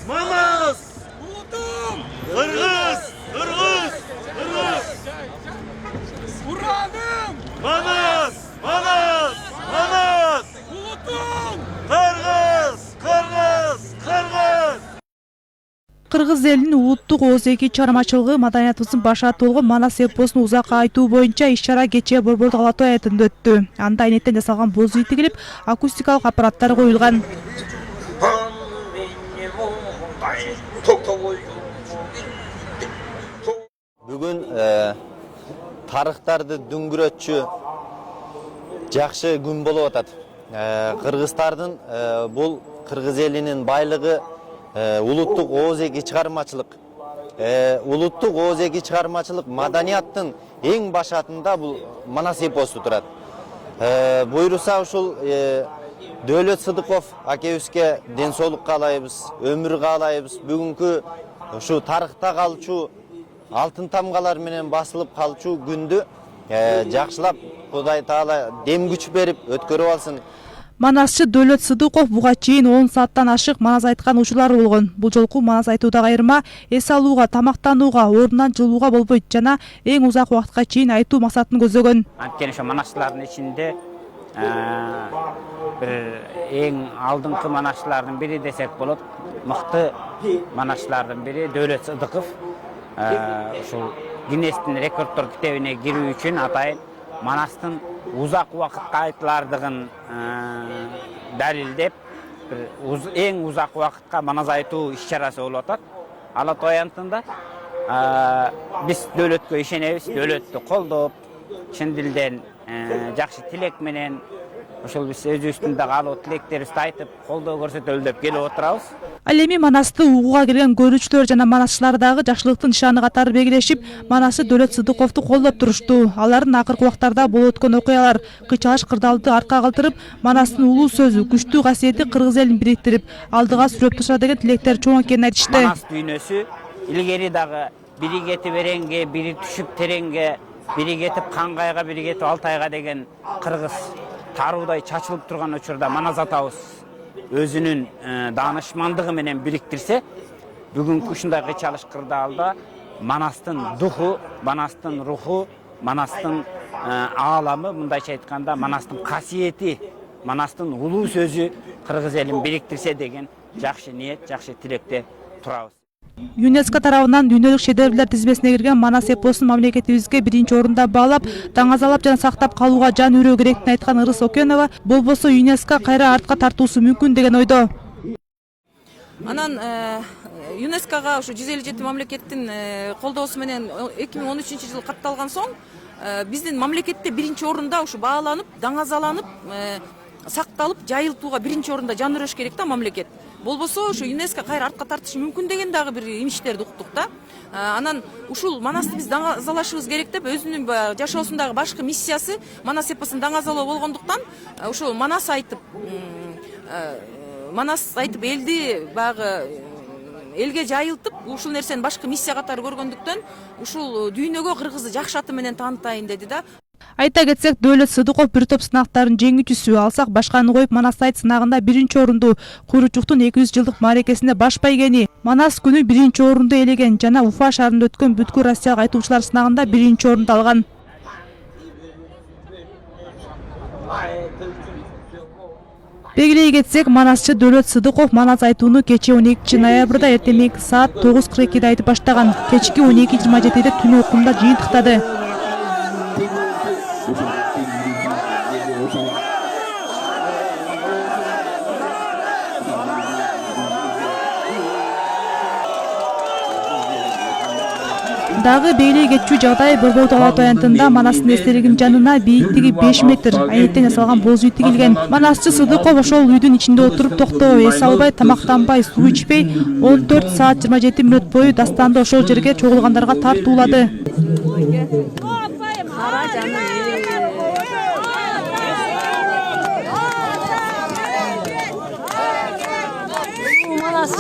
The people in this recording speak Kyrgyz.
Manas! Kırgız! Kırgız! Kırgız! Buranım! Manas! Manas! Manas! Ulutum! Kırgız! Kırgız! Kırgız! Кыргыз элинин улуттук ооз-эки чыгармачылыгы маданиятыбыздын баш аты болгон Манас эпосун узакка айтуу боюнча иш-чара кечээ Борбордук Ала Тоо аянтында өттү. Анда айнеттен жасалган боз үй тигилип, акустикалык аппараттар коюлган. Бүгүн тарыхтарды дүңгүрөтчү жакшы күн болуп атат. Кыргыздардын бул кыргыз элинин байлыгы улуттук ооз-эки чыгармачылык. Улуттук ооз-эки чыгармачылык маданияттын эң башатында бул Манас эпосу турат. Буйруса ушул Дөөлөт Сыдыков акебизге ден соолук каалайбыз, өмүр каалайбыз. Бүгүнкү ушу тарыхта калчу алтын тамгалар менен басылып калчу күндү жакшылап Кудай Таала дем күч берип өткөрүп алсын. Манасчы Дөөлөт Сыдыков буга чейин 10 сааттан ашык манас айткан учурлары болгон. Бул жолку манас айтуудагы айырма эс алууга, тамактанууга, ордунан жылууга болбойт жана эң узак убакытка чейин айтуу максатын көзөгөн. Анткени ошо манасчылардын ичинде бир эң алдыңкы манасчылардын бири десек болот. Мыкты манасчылардын бири Дөөлөт Сыдыков. Ушул Гиннестин рекорддор китебине кирүү үчүн атайын манастын узак убакытка айтылардыгын далилдеп, эң узак убакытка манас айтуу иш-чарасы болуп атат. Ала Тоо аянтында биз Дөөлөткө ишенебиз, Дөөлөттү колдоп, чын дилден жакшы тилек менен ошол биз өзүбүздүн дагы алуу тилектерибизди айтып, колдоо көрсөтөлү деп келип отурабыз. Ал эми Манасты угууга келген көрүүчүлөр жана манасчылар дагы жакшылыктын нышаны катары белгилешип, Манасчы Дөөлөт Сыдыковду колдоп турушту. Алардын акыркы убактарда болуп өткөн окуялар кыйчалыш кырдаалды арка калтырып, Манастын улуу сөзү, күчтүү касиети кыргыз элин бириктирип, алдыга сүрөп турса деген тилектер чоң экенин айтышты. Манас дүйнөсү илгери дагы бири кетип эренге, бири түшүп тереңге, бири кетип Кангайга, бири кетип Алтайга деген кыргыз таруудай чачылып турган учурда Манас атабыз өзүнүн даанышмандыгы менен бириктирсе, бүгүнкү ушундай кыйчалыш кырдаалда Манастын духу, Манастын руху, Манастын ааламы, мындайча айтканда Манастын касиети, Манастын улуу сөзү кыргыз элин бириктирсе деген жакшы ниет, жакшы тилекте турабыз. ЮНЕСКО тарабынан дүйнөлүк шедеврлер тизмесине кирген Манас эпосун мамлекетибизге биринчи орунда баалап, даңазалап жана сактап калууга жан үрөө керектин айткан Ырыс Окенова, болбосо ЮНЕСКО кайра артка тартуусу мүмкүн деген ойдо. Анан ЮНЕСКОга ушу 157 мамлекеттин колдоосу менен 2013-жылы катталган соң биздин мамлекетте биринчи орунда ушу бааланып, даңазаланып, сакталып, жайылтууга биринчи орунда жан үрөш керек да мамлекет. Болбосо ушу ЮНЕСКО кайра артка тартышы мүмкүн деген дагы бир имиштерди уктук да. Анан ушул Манасты биз даңазалашыбыз керек деп өзүнүн жашоосундагы башкы миссиясы Манас эпосун даңазалоо болгондуктан ушул Манас айтып элди багы элге жайылтып, ушул нерсени башкы миссия катары көргөндүктөн ушул дүйнөгө кыргызды жакшы аты менен таанытайын деди да. Айта кетсек, Дөөлөт Сыдыков бир топ сынактардын жеңүүчүсү. Алсак башканы коюп Манас айт сынагында биринчи орунду, Куйручуктун 200 жылдык маарекесинде баш байгени, Манас күнү биринчи орунду ээлеген жана Уфа шаарында өткөн бүткүл Россиялык айтуучулар сынагында биринчи орунду алган. Белгилей кетсек, Манасчы Дөөлөт Сыдыков Манас айтууну кечээ 12 ноябрда эртең менки саат 9:42 айтып баштаган. Кечки 12:27 түнү окумда жыйынтыктады. Дагы белгилей кетчү жагдай Борбордук Ала Тоо аянтында Манастын эстелигинин жанына бийиктиги 5 метр айнеттен жасалган боз үй тигилген. Манасчы Сыдыков ошол үйдүн ичинде отуруп токтобой, эс албай, тамактанбай, суу ичпей 14 саат 27 мүнөт бою дастанды ошол жерге чогулгандарга тартуулады. Манас